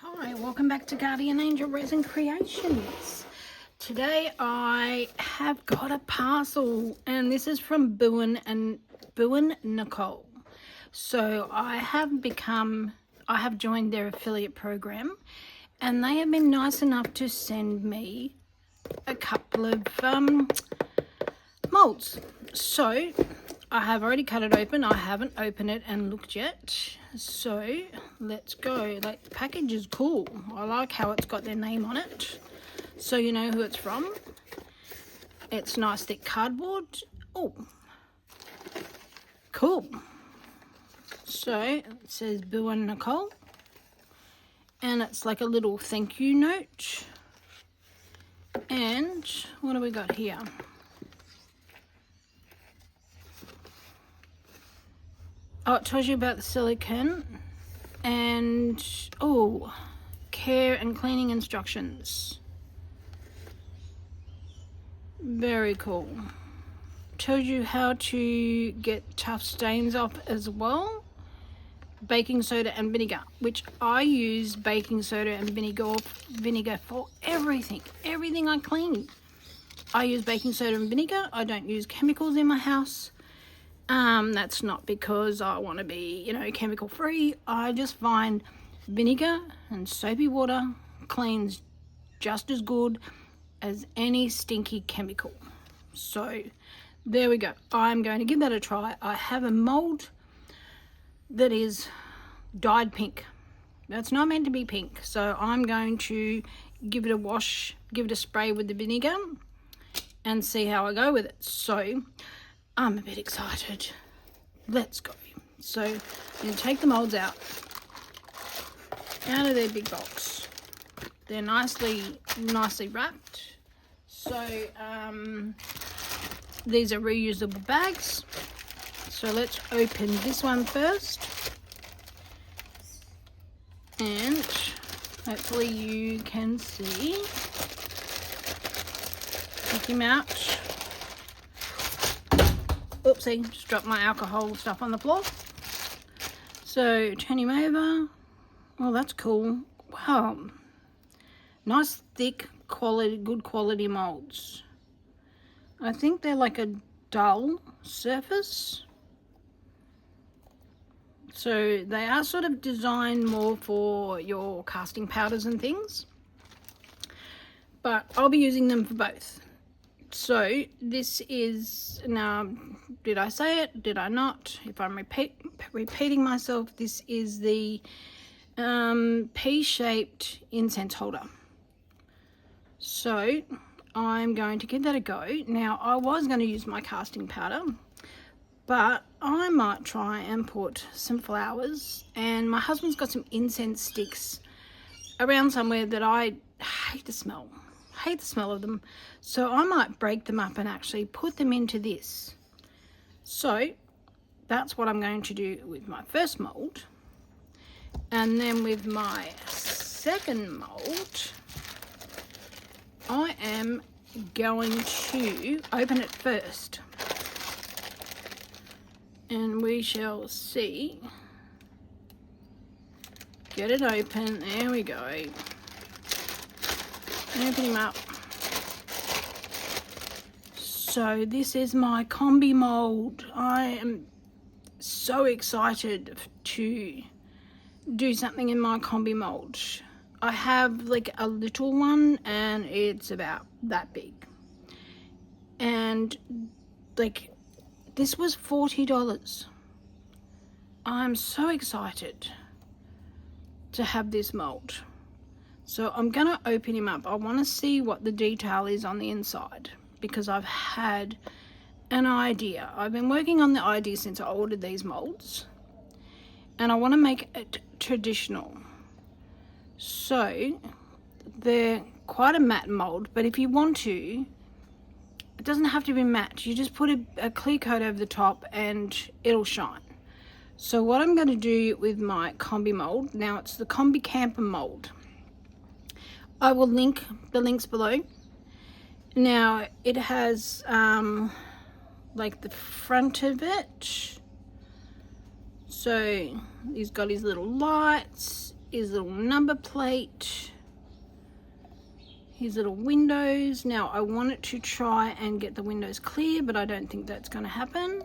Hi, welcome back to Guardian Angel Resin Creations. Today I have got a parcel and this is from Boowannicole. So I have joined their affiliate program and they have been nice enough to send me a couple of molds. So I have already cut it open. I haven't opened it and looked yet. So let's go. Like, the package is cool. I like how it's got their name on it, so you know who it's from. It's nice thick cardboard. Oh, cool. So it says Boowannicole, and it's like a little thank you note. And what do we got here? Oh, it tells you about the silicone and, oh, care and cleaning instructions. Very cool. Tells you how to get tough stains off as well. Baking soda and vinegar, which I use baking soda and vinegar for everything. Everything I clean, I use baking soda and vinegar. I don't use chemicals in my house. That's not because I want to be, chemical free. I just find vinegar and soapy water cleans just as good as any stinky chemical. So there we go. I'm going to give that a try. I have a mold that is dyed pink. That's not meant to be pink. So I'm going to give it a wash, give it a spray with the vinegar and see how I go with it. So I'm a bit excited. Let's go. So I'm going to take the molds out of their big box. They're nicely wrapped. So these are reusable bags. So let's open this one first. And hopefully you can see. Take him out. Oopsie, just dropped my alcohol stuff on the floor. So turn him over. Oh, that's cool. Wow. Nice, thick, good quality molds. I think they're like a dull surface. So they are sort of designed more for your casting powders and things. But I'll be using them for both. So this is, now, did I say it? Did I not? If I'm repeating myself, this is the P-shaped incense holder. So I'm going to give that a go. Now, I was going to use my casting powder, but I might try and put some flowers. And my husband's got some incense sticks around somewhere that I hate the smell. Hate the smell of them, so I might break them up and actually put them into this. So that's what I'm going to do with my first mold, and then with my second mold I am going to open it first and we shall see. Get it open, there we go. Open him up. So this is my Kombi mold. I am so excited to do something in my Kombi mold. I have like a little one and it's about that big. And like, this was $40. I'm so excited to have this mold. So I'm going to open him up. I want to see what the detail is on the inside because I've had an idea. I've been working on the idea since I ordered these molds and I want to make it traditional. So they're quite a matte mold, but if you want to, it doesn't have to be matte. You just put a clear coat over the top and it'll shine. So what I'm going to do with my Kombi mold, now it's the Kombi camper mold. I will link the links below. Now it has like the front of it. So he's got his little lights. his little number plate, his little windows. Now I want it to try and get the windows clear, but I don't think that's going to happen.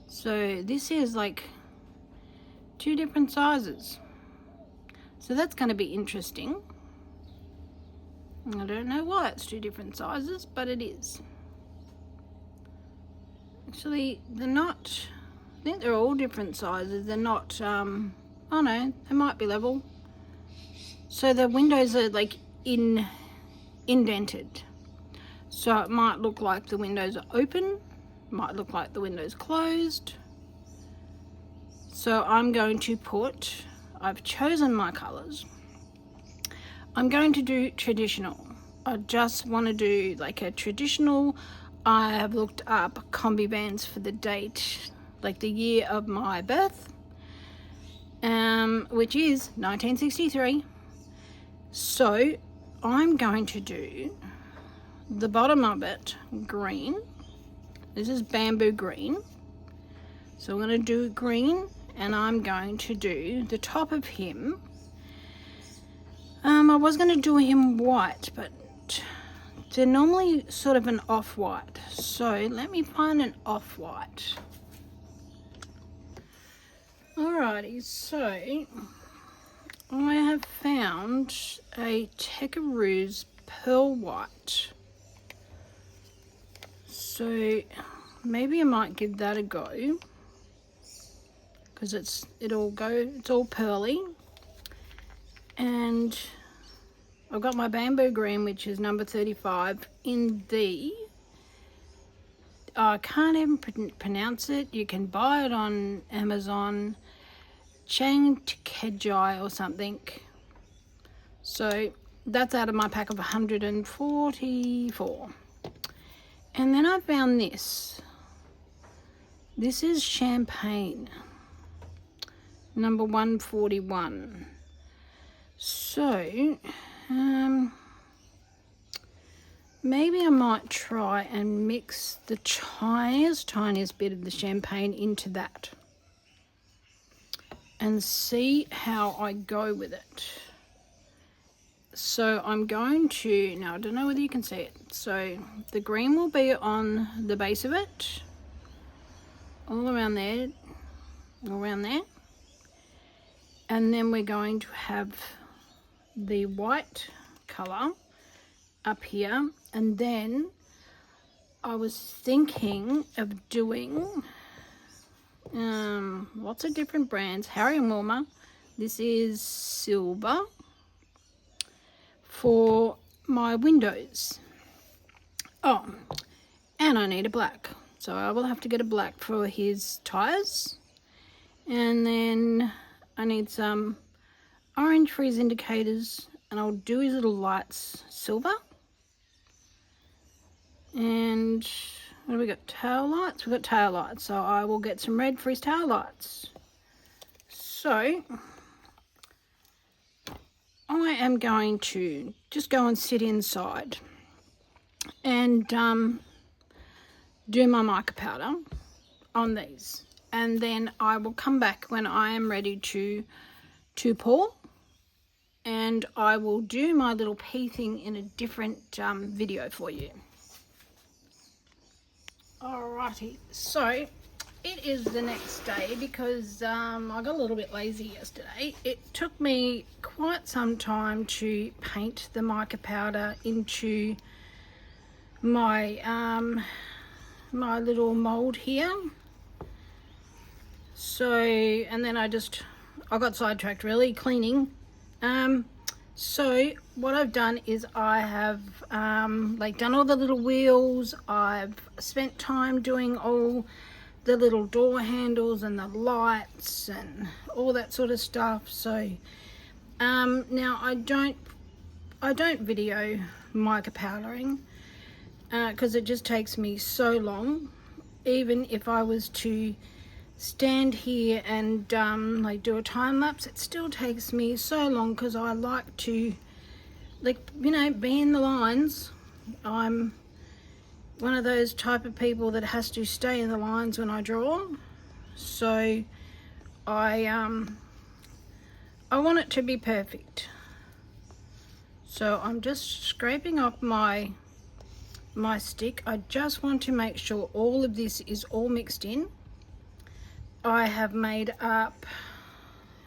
So this is like 2 different sizes. So that's going to be interesting. I don't know why it's 2 different sizes, but it is. Actually, they're not, I think they're all different sizes. They're not, oh no, they might be level. So the windows are like indented. So it might look like the windows are open, might look like the windows closed. So I'm going to put, I've chosen my colors. I'm going to do traditional. I just want to do like a traditional. I have looked up Kombi vans for the date, like the year of my birth, which is 1963. So I'm going to do the bottom of it green. This is bamboo green. So I'm going to do green, and I'm going to do the top of him. I was going to do him white, but they're normally sort of an off-white. So let me find an off-white. Alrighty, so I have found a Teckeroo's pearl white. So maybe I might give that a go, because it's all pearly. And I've got my bamboo green, which is number 35 in the, I can't even pronounce it. You can buy it on Amazon, Chang Tekejai or something. So that's out of my pack of 144. And then I found this. This is champagne, number 141. So maybe I might try and mix the tiniest bit of the champagne into that and see how I go with it. So I'm going to, now I don't know whether you can see it, so the green will be on the base of it, all around there, and then we're going to have the white color up here. And then I was thinking of doing lots of different brands. Harry and Wilma, this is silver for my windows. Oh, and I need a black, so I will have to get a black for his tires. And then I need some orange for his indicators, and I'll do his little lights silver. And what have we got? Tail lights? We've got tail lights, so I will get some red for his tail lights. So I am going to just go and sit inside and do my mica powder on these, and then I will come back when I am ready to pour, and I will do my little pea thing in a different video for you. Alrighty, so it is the next day because I got a little bit lazy yesterday. It took me quite some time to paint the mica powder into my my little mould here. So, and then I got sidetracked really cleaning. So what I've done is I have like done all the little wheels. I've spent time doing all the little door handles and the lights and all that sort of stuff. So now I don't video mica powdering because it just takes me so long. Even if I was to stand here and like do a time lapse, it still takes me so long because I like to, like, you know, be in the lines. I'm one of those type of people that has to stay in the lines when I draw. So I I want it to be perfect. So I'm just scraping off my stick. I just want to make sure all of this is all mixed in. I have made up,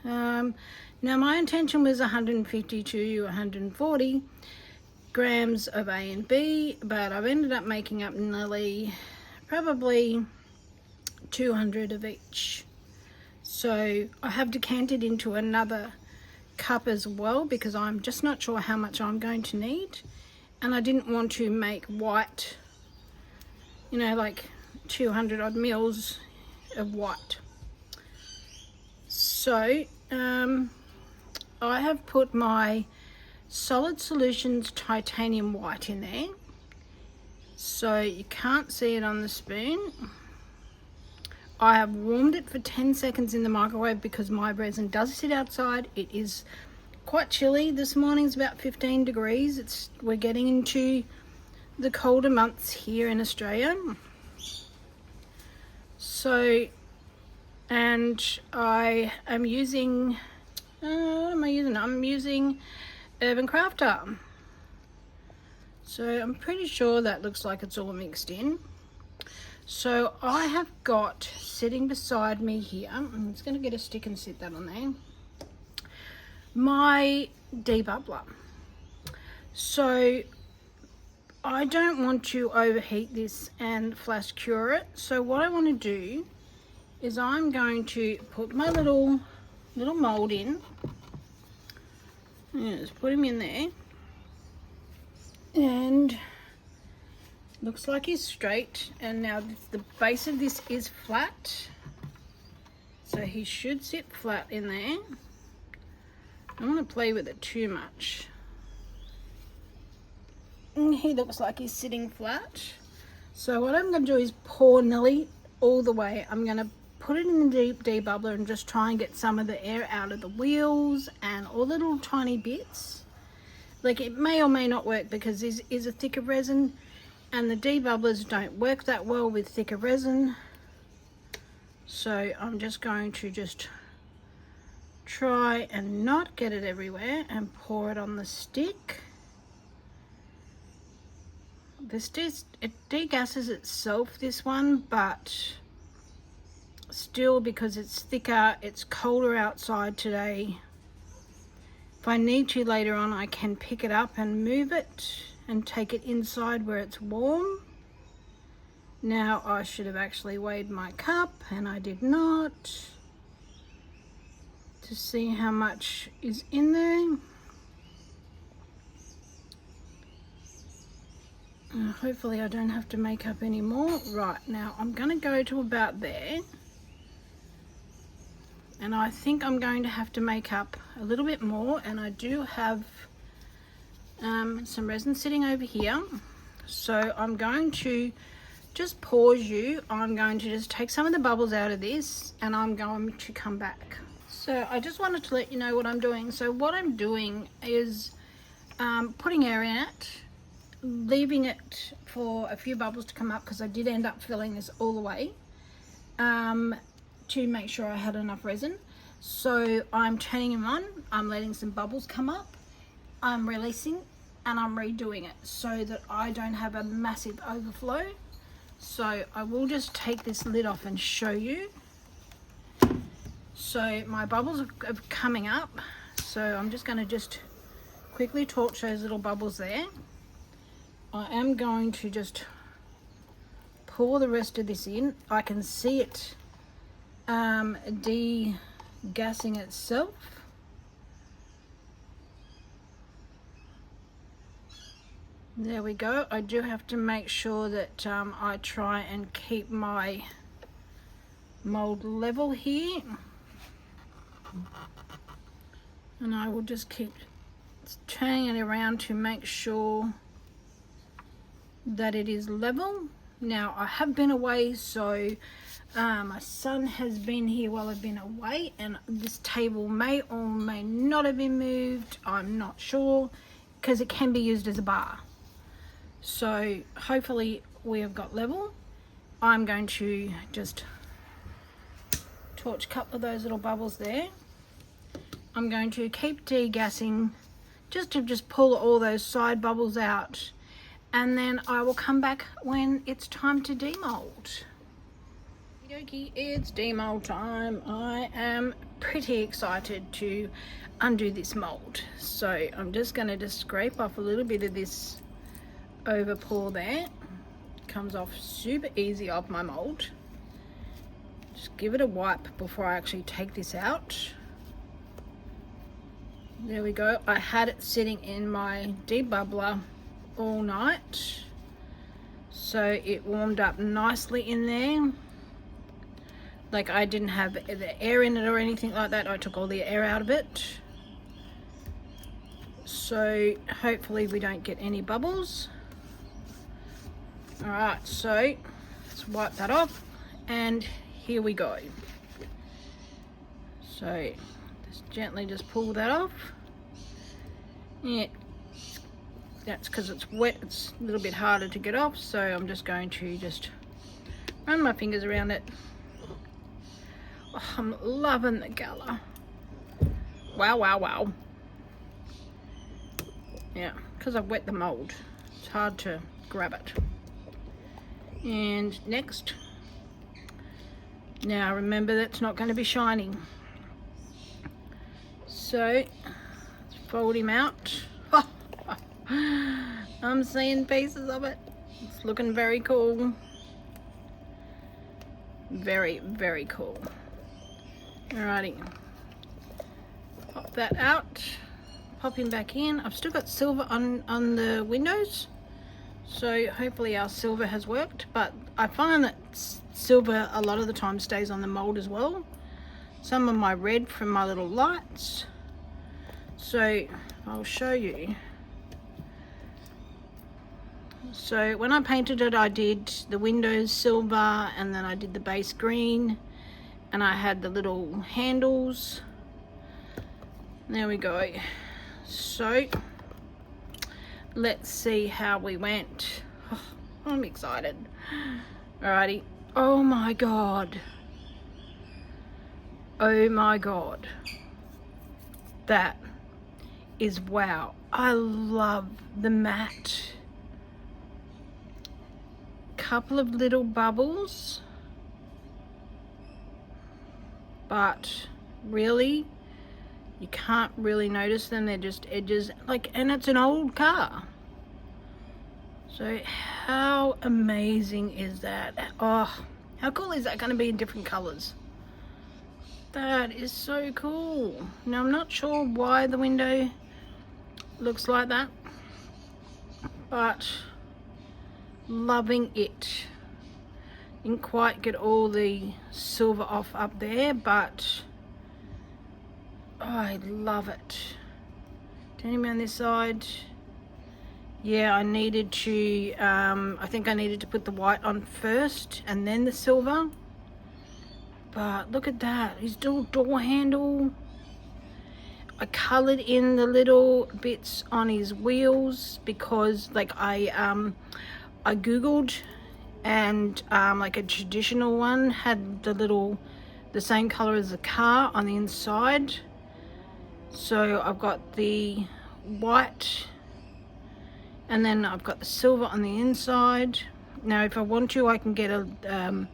now my intention was 150 to 140 grams of A and B, but I've ended up making up nearly probably 200 of each. So I have decanted into another cup as well because I'm just not sure how much I'm going to need, and I didn't want to make white, you know, like 200 odd mils of white. So I have put my Solid Solutions titanium white in there, so you can't see it on the spoon. I have warmed it for 10 seconds in the microwave because my resin does sit outside. It is quite chilly. This morning's about 15 degrees. We're getting into the colder months here in Australia. So, and I am using, what am I using? I'm using Urban Crafter. So I'm pretty sure that looks like it's all mixed in. So I have got sitting beside me here, I'm just going to get a stick and sit that on there, my debubbler. So I don't want to overheat this and flash cure it. So what I want to do is I'm going to put my little mold in. Just put him in there. And looks like he's straight, and now the base of this is flat, so he should sit flat in there. I don't want to play with it too much. And he looks like he's sitting flat. So what I'm going to do is pour nearly all the way. I'm going to put it in the debubbler and just try and get some of the air out of the wheels and all the little tiny bits. Like, it may or may not work because this is a thicker resin, and the debubblers don't work that well with thicker resin. So I'm just going to just try and not get it everywhere and pour it on the stick. It degasses itself, this one, but still, because it's thicker, it's colder outside today. If I need to later on, I can pick it up and move it and take it inside where it's warm. Now I should have actually weighed my cup, and I did not, to see how much is in there. Hopefully I don't have to make up any more. Right, now I'm going to go to about there, and I think I'm going to have to make up a little bit more, and I do have some resin sitting over here. So I'm going to just pause you. I'm going to just take some of the bubbles out of this, and I'm going to come back. So I just wanted to let you know what I'm doing. So what I'm doing is putting air in it, leaving it for a few bubbles to come up, because I did end up filling this all the way to make sure I had enough resin. So I'm turning them on, I'm letting some bubbles come up, I'm releasing, and I'm redoing it so that I don't have a massive overflow. So I will just take this lid off and show you. So my bubbles are coming up, so I'm just going to just quickly torch those little bubbles there. I am going to just pour the rest of this in. I can see it degassing itself. There we go. I do have to make sure that I try and keep my mold level here, and I will just keep turning it around to make sure that it is level. Now I have been away, so my son has been here while I've been away, and this table may or may not have been moved. I'm not sure, because it can be used as a bar. So hopefully we have got level. I'm going to just torch a couple of those little bubbles there, I'm going to keep degassing just to pull all those side bubbles out, and then I will come back when it's time to demold. Okie, it's demold time. I am pretty excited to undo this mold. So I'm just going to scrape off a little bit of this over pour there. Comes off super easy off my mold. Just give it a wipe before I actually take this out. There we go. I had it sitting in my debubbler all night, so it warmed up nicely in there. Like, I didn't have the air in it or anything like that. I took all the air out of it, so hopefully we don't get any bubbles. All right, so let's wipe that off, and here we go. So just gently pull that off. Yeah, that's because it's wet. It's a little bit harder to get off, so I'm just going to run my fingers around it. Oh, I'm loving the colour. Wow, wow, wow. Yeah, because I've wet the mould, it's hard to grab it. And next, now remember that's not going to be shining, so let's fold him out. I'm seeing pieces of it. It's looking very cool. Very, very cool. Alrighty, pop that out, pop him back in. I've still got silver on the windows, so hopefully our silver has worked, but I find that silver a lot of the time stays on the mold as well. Some of my red from my little lights, so I'll show you. So when I painted it, I did the windows silver, and then I did the base green, and I had the little handles. There we go. So let's see how we went. Oh, I'm excited. Alrighty. Oh my god. Oh my god. That is wow. I love the matte. Couple of little bubbles, but really you can't really notice them. They're just edges, like, and it's an old car. So how amazing is that? Oh, how cool is that going to be in different colors? That is so cool. Now I'm not sure why the window looks like that, but loving it. Didn't quite get all the silver off up there, but I love it. Turning around this side. Yeah, I needed to I think I needed to put the white on first and then the silver, but look at that, his little door handle. I coloured in the little bits on his wheels because, like, I googled, and like a traditional one had the same color as the car on the inside. So I've got the white, and then I've got the silver on the inside. Now if I want to, I can get a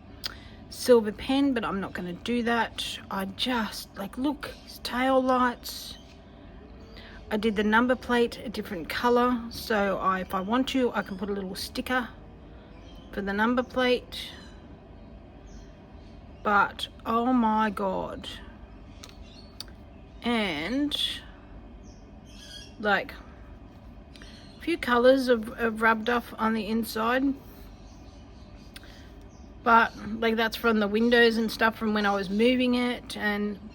silver pen, but I'm not going to do that. I just, like, look, his tail lights. I did the number plate a different color, so if I want to, I can put a little sticker for the number plate. But oh my god. And like a few colors have rubbed off on the inside, but like that's from the windows and stuff from when I was moving it,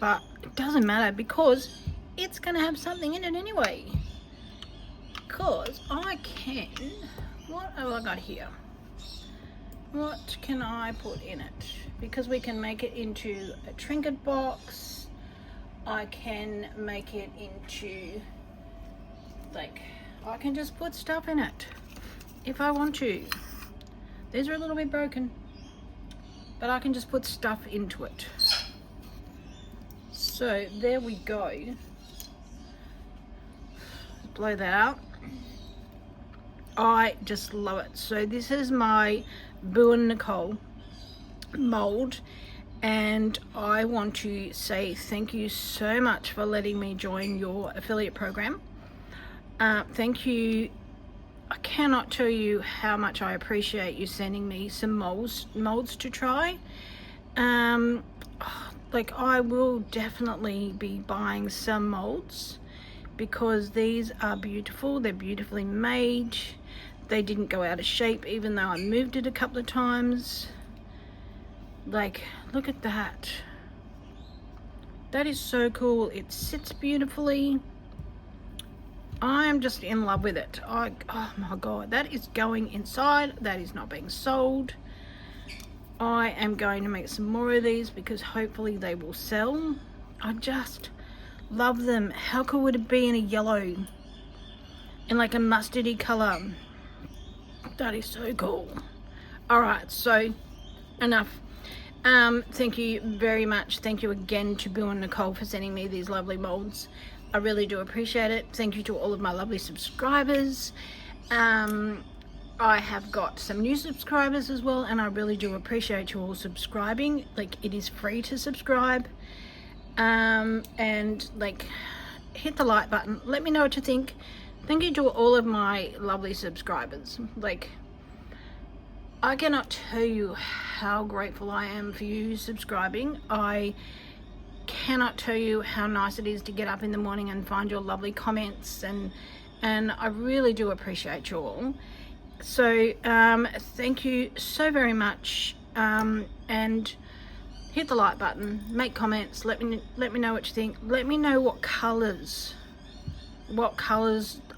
but it doesn't matter because it's gonna have something in it anyway. Because I can, what have I got here? What can I put in it? Because we can make it into a trinket box. I can make it into, like, I can just put stuff in it if I want to. These are a little bit broken, but I can just put stuff into it. So there we go. blow that out. I just love it. So this is my Boowannicole mold, and I want to say thank you so much for letting me join your affiliate program. Thank you. I cannot tell you how much I appreciate you sending me some molds to try. Like, I will definitely be buying some molds because these are beautiful. They're beautifully made. They didn't go out of shape even though I moved it a couple of times. Like, look at that. That is so cool. It sits beautifully. I am just in love with it. Oh my god, that is going inside. That is not being sold. I am going to make some more of these because hopefully they will sell. I just love them. How cool would it be in a yellow, in like a mustardy color? That is so cool. All right, so enough. Thank you very much. Thank you again to Boowannicole for sending me these lovely molds. I really do appreciate it. Thank you to all of my lovely subscribers. I have got some new subscribers as well, and I really do appreciate you all subscribing. Like, it is free to subscribe. And like, hit the like button. Let me know what you think. Thank you to all of my lovely subscribers. Like, I cannot tell you how grateful I am for you subscribing. I cannot tell you how nice it is to get up in the morning and find your lovely comments, and I really do appreciate you all. So thank you so very much, and hit the like button, make comments, let me know what you think. Let me know what colors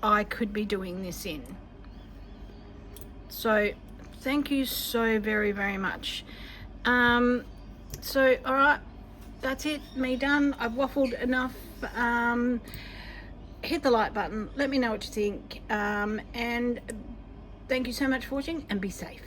I could be doing this in. So thank you so very, very much. So all right, that's it, me done. I've waffled enough. Hit the like button, let me know what you think, and thank you so much for watching, and be safe.